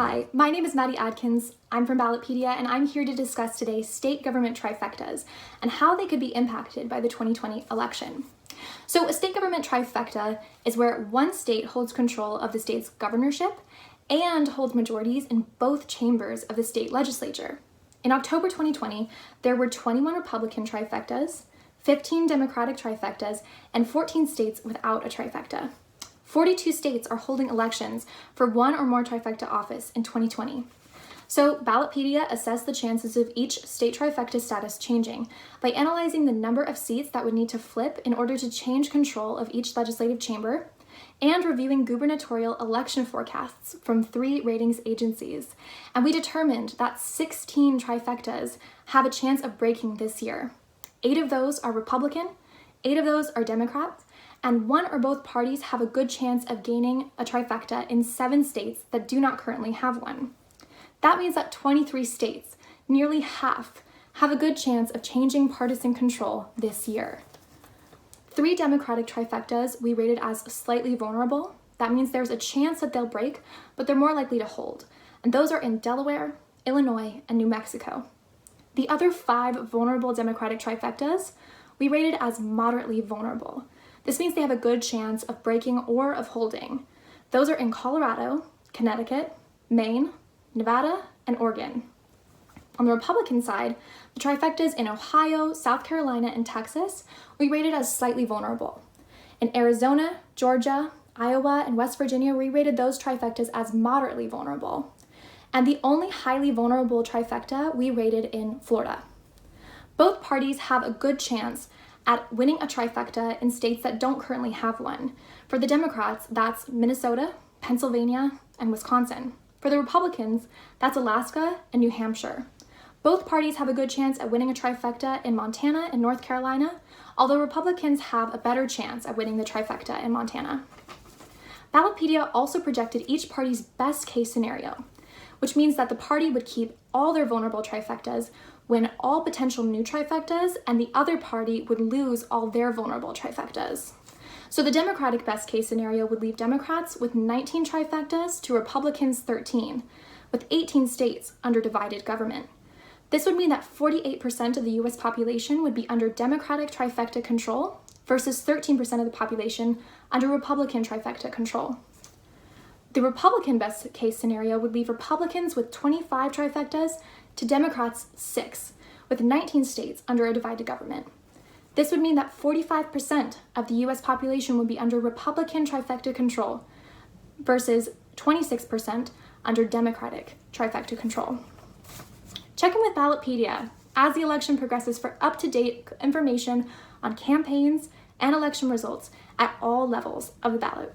Hi, my name is Madison Adkins. I'm from Ballotpedia, and I'm here to discuss today state government trifectas and how they could be impacted by the 2020 election. So a state government trifecta is where one state holds control of the state's governorship and holds majorities in both chambers of the state legislature. In October 2020, there were 21 Republican trifectas, 15 Democratic trifectas, and 14 states without a trifecta. 42 states are holding elections for one or more trifecta office in 2020. So Ballotpedia assessed the chances of each state trifecta status changing by analyzing the number of seats that would need to flip in order to change control of each legislative chamber, and reviewing gubernatorial election forecasts from 3 ratings agencies. And we determined that 16 trifectas have a chance of breaking this year. 8 of those are Republican, 8 of those are Democrat, and one or both parties have a good chance of gaining a trifecta in 7 states that do not currently have one. That means that 23 states, nearly half, have a good chance of changing partisan control this year. 3 Democratic trifectas we rated as slightly vulnerable. That means there's a chance that they'll break, but they're more likely to hold. And those are in Delaware, Illinois, and New Mexico. The other 5 vulnerable Democratic trifectas we rated as moderately vulnerable. This means they have a good chance of breaking or of holding. Those are in Colorado, Connecticut, Maine, Nevada, and Oregon. On the Republican side, the trifectas in Ohio, South Carolina, and Texas we rated as slightly vulnerable. In Arizona, Georgia, Iowa, and West Virginia, we rated those trifectas as moderately vulnerable. And the only highly vulnerable trifecta we rated in Florida. Both parties have a good chance at winning a trifecta in states that don't currently have one. For the Democrats, that's Minnesota, Pennsylvania, and Wisconsin. For the Republicans, that's Alaska and New Hampshire. Both parties have a good chance at winning a trifecta in Montana and North Carolina, although Republicans have a better chance at winning the trifecta in Montana. Ballotpedia also projected each party's best case scenario, which means that the party would keep all their vulnerable trifectas, win all potential new trifectas, and the other party would lose all their vulnerable trifectas. So the Democratic best case scenario would leave Democrats with 19 trifectas to Republicans 13, with 18 states under divided government. This would mean that 48% of the US population would be under Democratic trifecta control versus 13% of the population under Republican trifecta control. The Republican best case scenario would leave Republicans with 25 trifectas to Democrats 6, with 19 states under a divided government. This would mean that 45% of the US population would be under Republican trifecta control versus 26% under Democratic trifecta control. Check in with Ballotpedia as the election progresses for up-to-date information on campaigns and election results at all levels of the ballot.